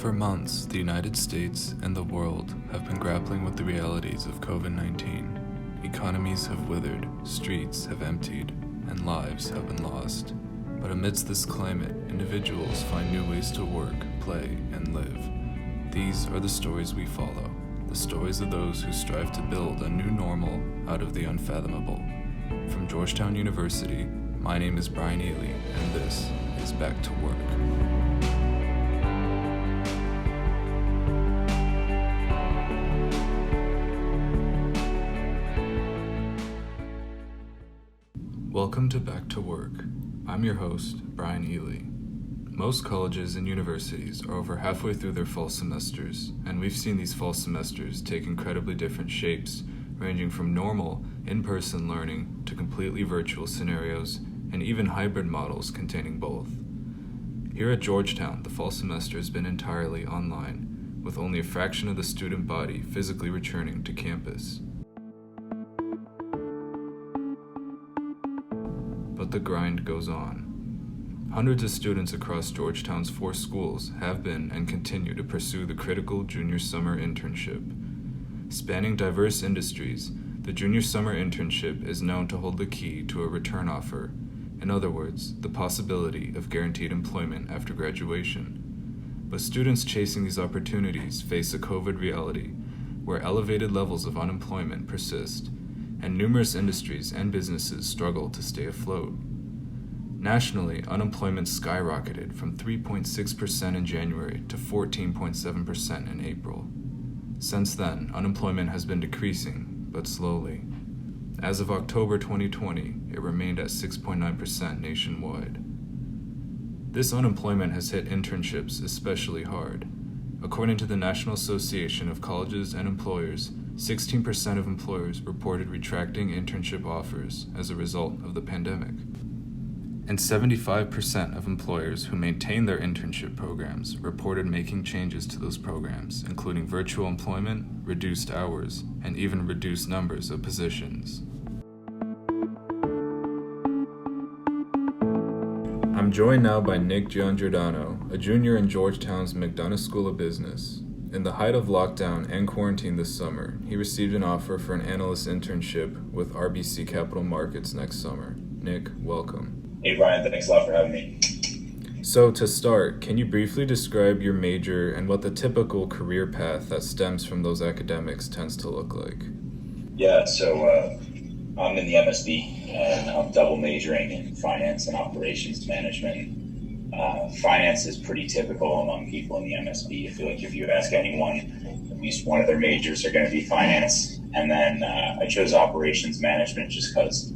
For months, the United States and the world have been grappling with the realities of COVID-19. Economies have withered, streets have emptied, and lives have been lost. But amidst this climate, individuals find new ways to work, play, and live. These are the stories we follow, the stories of those who strive to build a new normal out of the unfathomable. From Georgetown University, my name is Brian Ely, and this is Back to Work. Welcome to Back to Work. I'm your host, Brian Ely. Most colleges and universities are over halfway through their fall semesters, and we've seen these fall semesters take incredibly different shapes, ranging from normal, in-person learning to completely virtual scenarios, and even hybrid models containing both. Here at Georgetown, the fall semester has been entirely online, with only a fraction of the student body physically returning to campus. But the grind goes on. Hundreds of students across Georgetown's 4 schools have been and continue to pursue the critical junior summer internship. Spanning diverse industries, the junior summer internship is known to hold the key to a return offer. In other words, the possibility of guaranteed employment after graduation. But students chasing these opportunities face a COVID reality where elevated levels of unemployment persist, and numerous industries and businesses struggle to stay afloat. Nationally, unemployment skyrocketed from 3.6% in January to 14.7% in April. Since then, unemployment has been decreasing, but slowly. As of October 2020, it remained at 6.9% nationwide. This unemployment has hit internships especially hard. According to the National Association of Colleges and Employers, 16% of employers reported retracting internship offers as a result of the pandemic. And 75% of employers who maintain their internship programs reported making changes to those programs, including virtual employment, reduced hours, and even reduced numbers of positions. I'm joined now by Nick Giordano, a junior in Georgetown's McDonough School of Business. In the height of lockdown and quarantine this summer, he received an offer for an analyst internship with RBC Capital Markets next summer. Nick, welcome. Hey Brian, thanks a lot for having me. So to start, can you briefly describe your major and what the typical career path that stems from those academics tends to look like? Yeah, so I'm in the MSB and I'm double majoring in finance and operations management. Finance is pretty typical among people in the MSB. I feel like if you ask anyone, at least one of their majors are going to be finance. And then I chose operations management just because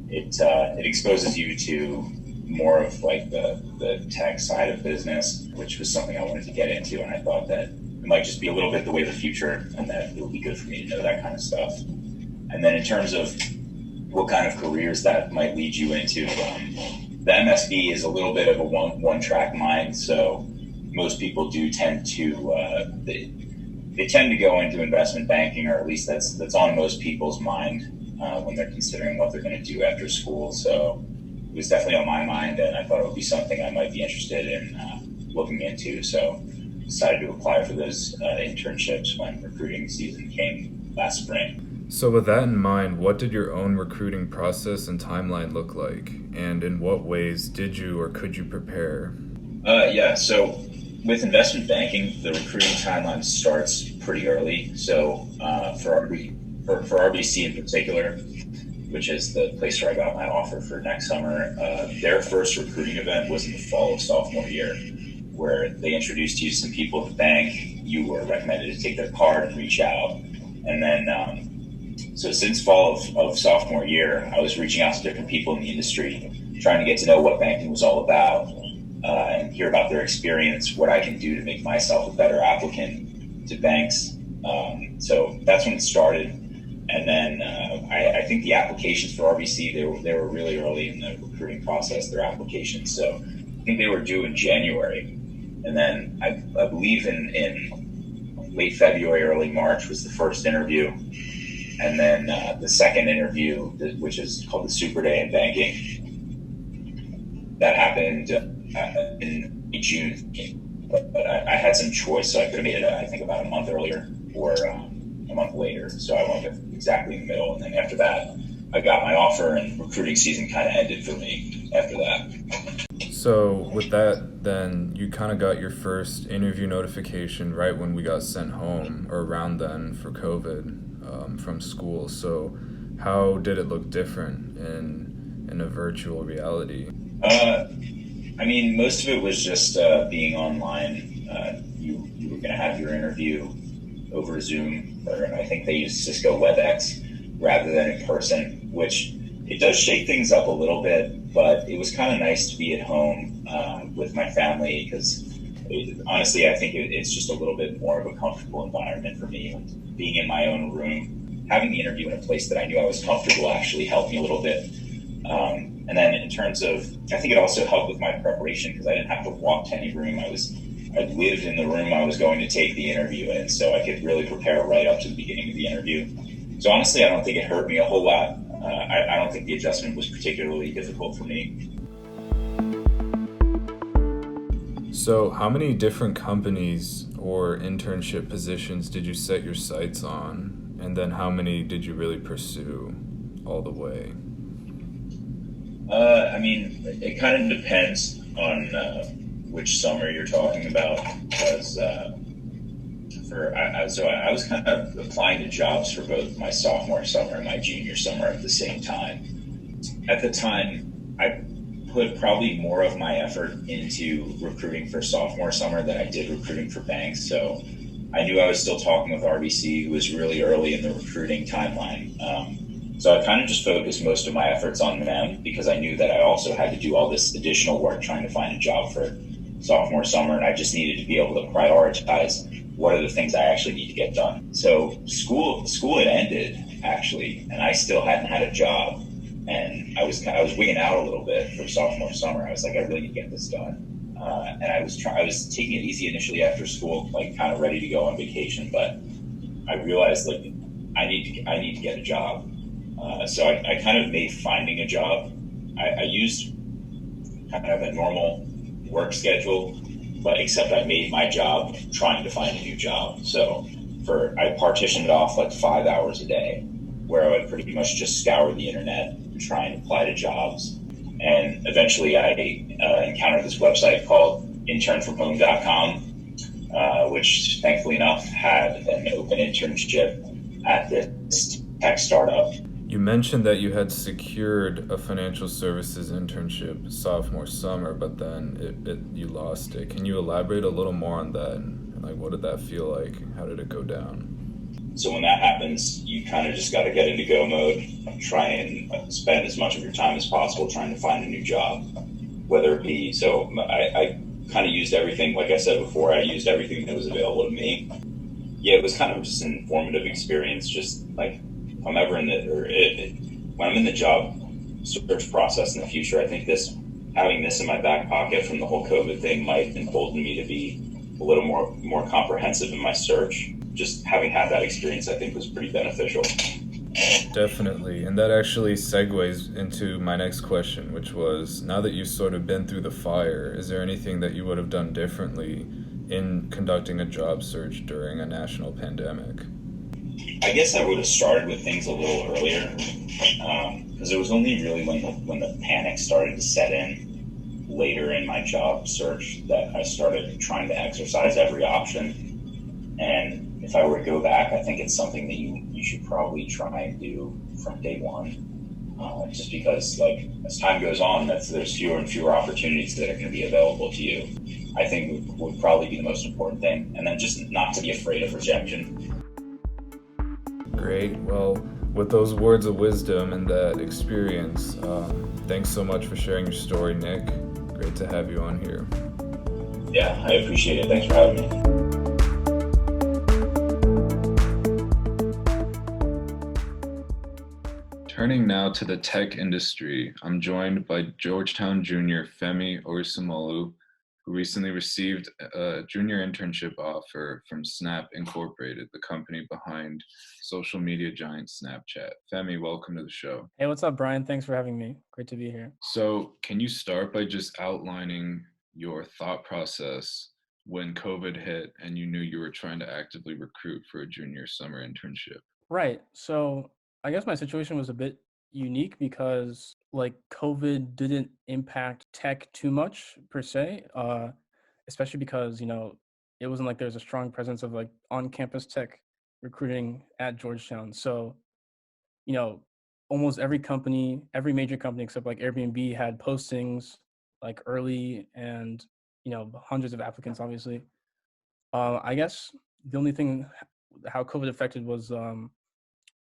it exposes you to more of like the tech side of business, which was something I wanted to get into. And I thought that it might just be a little bit the way of the future and that it would be good for me to know that kind of stuff. And then in terms of what kind of careers that might lead you into, the MSB is a little bit of a one-track mind, so most people do tend to they tend to go into investment banking, or at least that's on most people's mind when they're considering what they're going to do after school. So it was definitely on my mind, and I thought it would be something I might be interested in looking into. So decided to apply for those internships when recruiting season came last spring. So with that in mind, what did your own recruiting process and timeline look like? And in what ways did you or could you prepare? So with investment banking, the recruiting timeline starts pretty early. So for RBC in particular, which is the place where I got my offer for next summer, their first recruiting event was in the fall of sophomore year, where they introduced you to some people at the bank. You were recommended to take their card and reach out. And then so since fall of sophomore year, I was reaching out to different people in the industry, trying to get to know what banking was all about and hear about their experience, what I can do to make myself a better applicant to banks. So that's when it started. And then I think the applications for RBC, they were really early in the recruiting process, their applications. So I think they were due in January. And then I believe in late February, early March was the first interview. And then the second interview, which is called the Super Day in Banking, that happened in June. but I had some choice, so I could have made it, I think, about a month earlier or a month later. So I wound up exactly in the middle. And then after that, I got my offer, and recruiting season kind of ended for me after that. So with that, then you kind of got your first interview notification right when we got sent home, or around then for COVID, from school. So how did it look different in a virtual reality? Uh, I mean, most of it was just being online. You were going to have your interview over Zoom, or I think they use Cisco WebEx rather than in person, which it does shake things up a little bit, but it was kind of nice to be at home with my family because honestly, I think it's just a little bit more of a comfortable environment for me. Being in my own room, having the interview in a place that I knew I was comfortable actually helped me a little bit. And then in terms of, I think it also helped with my preparation because I didn't have to walk to any room. I lived in the room I was going to take the interview in, so I could really prepare right up to the beginning of the interview. So honestly, I don't think it hurt me a whole lot. I don't think the adjustment was particularly difficult for me. So how many different companies or internship positions did you set your sights on? And then how many did you really pursue all the way? I mean, it kind of depends on which summer you're talking about. Because I was kind of applying to jobs for both my sophomore summer and my junior summer at the same time. At the time, I put probably more of my effort into recruiting for sophomore summer than I did recruiting for banks. So I knew I was still talking with RBC, who was really early in the recruiting timeline. So I kind of just focused most of my efforts on them because I knew that I also had to do all this additional work trying to find a job for sophomore summer, and I just needed to be able to prioritize what are the things I actually need to get done. So school had ended actually, and I still hadn't had a job, and I was wigging out a little bit for sophomore summer. I was like, I really need to get this done, and I was taking it easy initially after school, like kind of ready to go on vacation, but I realized like I need to get a job. So I kind of made finding a job. I used kind of a normal work schedule, but except I made my job trying to find a new job. So I partitioned it off like 5 hours a day, where I would pretty much just scour the internet and try and apply to jobs. And eventually I encountered this website called internfromhome.com, which thankfully enough had an open internship at this tech startup. You mentioned that you had secured a financial services internship sophomore summer, but then you lost it. Can you elaborate a little more on that? And like, what did that feel like? How did it go down? So when that happens, you kind of just got to get into go mode, try and spend as much of your time as possible trying to find a new job, whether it be, so I kind of used everything, like I said before, I used everything that was available to me. Yeah, it was kind of just an informative experience, just like, when I'm in the job search process in the future, I think having this in my back pocket from the whole COVID thing might embolden me to be a little more comprehensive in my search. Just having had that experience, I think, was pretty beneficial. Definitely. And that actually segues into my next question, which was, now that you've sort of been through the fire, is there anything that you would have done differently in conducting a job search during a national pandemic? I guess I would have started with things a little earlier, because it was only really when the panic started to set in later in my job search that I started trying to exercise every option. And if I were to go back, I think it's something that you should probably try and do from day one, just because like as time goes on, there's fewer and fewer opportunities that are going to be available to you. I think would probably be the most important thing, and then just not to be afraid of rejection. Great. Well, with those words of wisdom and that experience, thanks so much for sharing your story, Nick. Great to have you on here. Yeah, I appreciate it. Thanks for having me. Turning now to the tech industry, I'm joined by Georgetown junior Femi Orisimolu, who recently received a junior internship offer from Snap Incorporated, the company behind social media giant Snapchat. Femi, welcome to the show. Hey, what's up, Brian? Thanks for having me. Great to be here. So can you start by just outlining your thought process when COVID hit and you knew you were trying to actively recruit for a junior summer internship? Right. So I guess my situation was a bit unique because like COVID didn't impact tech too much per se, especially because, it wasn't like there's a strong presence of like on-campus tech recruiting at Georgetown. So, you know, almost every company, every major company except like Airbnb had postings like early and, hundreds of applicants obviously. I guess the only thing how COVID affected was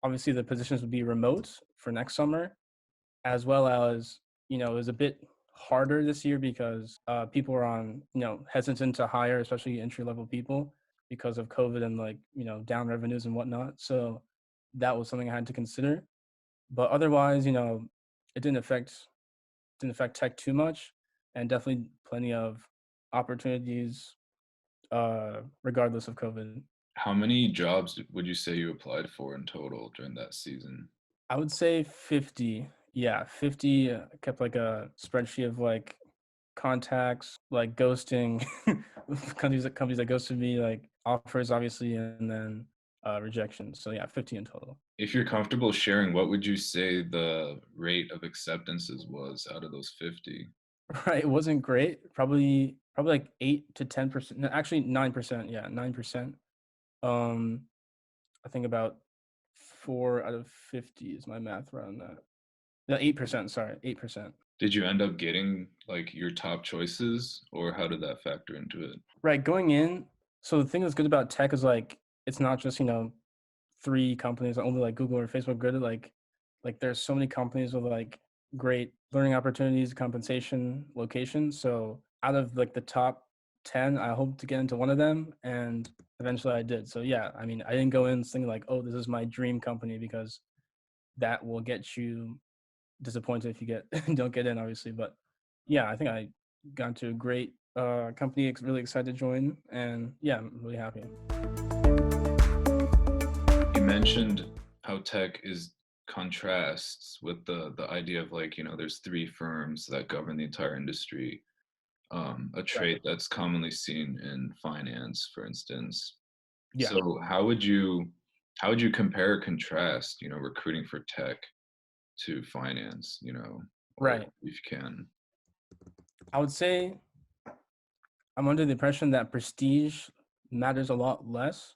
obviously the positions would be remote for next summer, as well as, it was a bit harder this year because people were on, hesitant to hire, especially entry level people because of COVID and like, down revenues and whatnot. So that was something I had to consider. But otherwise, it didn't affect tech too much, and definitely plenty of opportunities regardless of COVID. How many jobs would you say you applied for in total during that season? I would say 50. Yeah, 50. Kept like a spreadsheet of like contacts, like ghosting companies that ghosted me, like offers obviously, and then rejections. So yeah, 50 in total. If you're comfortable sharing, what would you say the rate of acceptances was out of those 50? Right, it wasn't great. Probably like 8 to 10%. No, actually 9%. Yeah, 9%. Um, I think about 4 out of 50 is my math around that. No, 8%. Sorry, 8%. Did you end up getting like your top choices, or how did that factor into it? Right, going in. So the thing that's good about tech is like it's not just three companies only like Google or Facebook good. Like there's so many companies with like great learning opportunities, compensation, location. So out of like the top 10, I hope to get into one of them, and eventually I did. So yeah, I mean, I didn't go in thinking like, oh, this is my dream company, because that will get you disappointed if you get don't get in, obviously. But yeah, I think I got into a great company, really excited to join, and yeah, I'm really happy. You mentioned how tech is contrasts with the idea of like, there's three firms that govern the entire industry. A Right. trait that's commonly seen in finance, for instance. Yeah. So how would you compare or contrast, recruiting for tech to finance, or Right. if you can? I would say I'm under the impression that prestige matters a lot less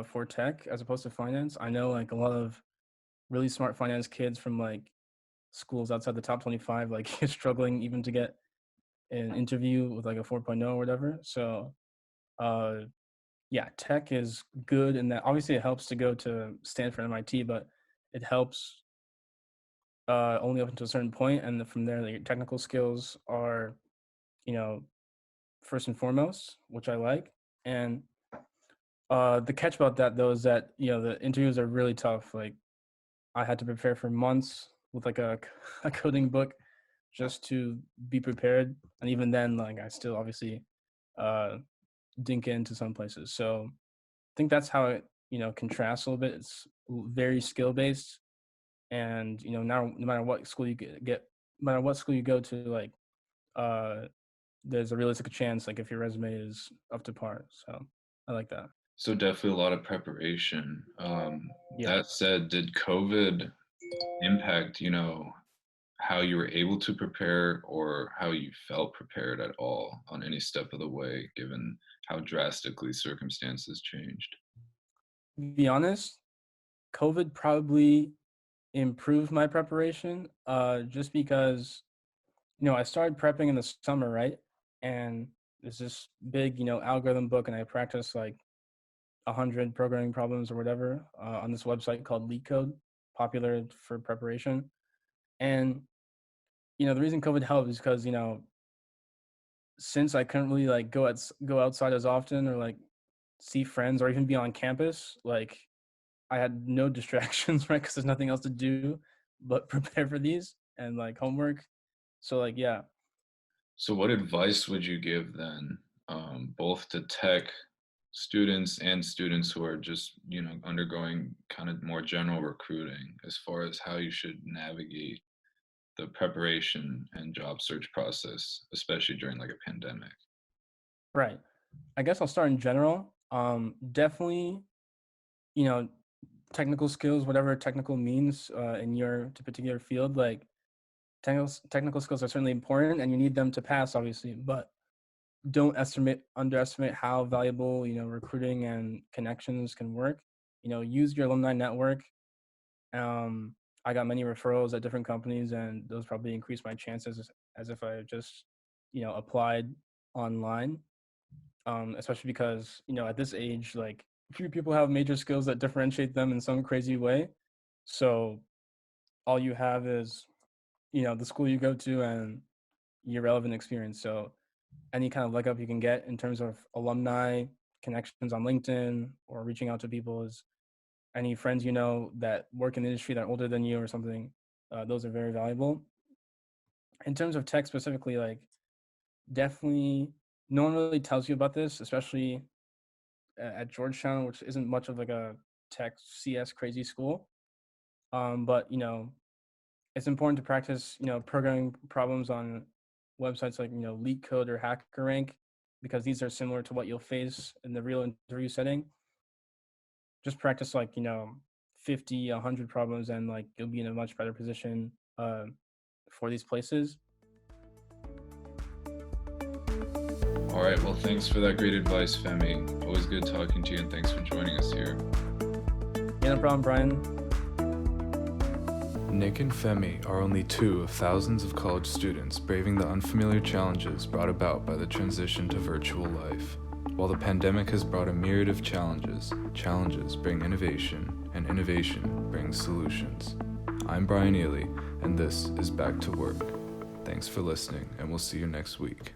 for tech as opposed to finance. I know like a lot of really smart finance kids from like schools outside the top 25 like struggling even to get an interview with like a 4.0 or whatever. So uh yeah, tech is good in that obviously it helps to go to Stanford, MIT, but it helps only up until a certain point, and then from there like, your technical skills are, you know, first and foremost, which I like. And the catch about that though is that the interviews are really tough. Like I had to prepare for months with like a a coding book just to be prepared, and even then, like I still obviously uh, didn't get into some places. So I think that's how it contrasts a little bit. It's very skill based, and now no matter what school you get, no matter what school you go to, like uh, there's a realistic chance like if your resume is up to par. So I like that. So definitely a lot of preparation. Yeah. That said, did COVID impact, how you were able to prepare or how you felt prepared at all on any step of the way, given how drastically circumstances changed? To be honest, COVID probably improved my preparation, just because I started prepping in the summer, right? And there's this big algorithm book, and I practiced like 100 programming problems or whatever on this website called LeetCode, popular for preparation. And the reason COVID helped is because since I couldn't really like go outside as often, or like see friends, or even be on campus, like I had no distractions, right? Because there's nothing else to do but prepare for these and like homework. So like yeah. So what advice would you give then, both to tech students and students who are just, undergoing kind of more general recruiting as far as how you should navigate the preparation and job search process, especially during like a pandemic? Right. I guess I'll start in general. Definitely, you know, technical skills, whatever technical means in your particular field, like technical skills are certainly important, and you need them to pass, obviously. But don't underestimate how valuable recruiting and connections can work. Use your alumni network. I got many referrals at different companies, and those probably increase my chances as if I just applied online. Especially because at this age, like, few people have major skills that differentiate them in some crazy way. So all you have is the school you go to and your relevant experience. So any kind of leg up you can get in terms of alumni connections on LinkedIn or reaching out to people, is any friends that work in the industry that are older than you or something, those are very valuable. In terms of tech specifically, like, definitely no one really tells you about this, especially at Georgetown, which isn't much of like a tech CS crazy school. But it's important to practice programming problems on websites like LeetCode or HackerRank, because these are similar to what you'll face in the real interview setting. Just practice like 50, 100 problems, and like you'll be in a much better position for these places. All right, well, thanks for that great advice, Femi. Always good talking to you, and thanks for joining us here. Yeah, no problem, Brian. Nick and Femi are only two of thousands of college students braving the unfamiliar challenges brought about by the transition to virtual life. While the pandemic has brought a myriad of challenges, challenges bring innovation, and innovation brings solutions. I'm Brian Ely, and this is Back to Work. Thanks for listening, and we'll see you next week.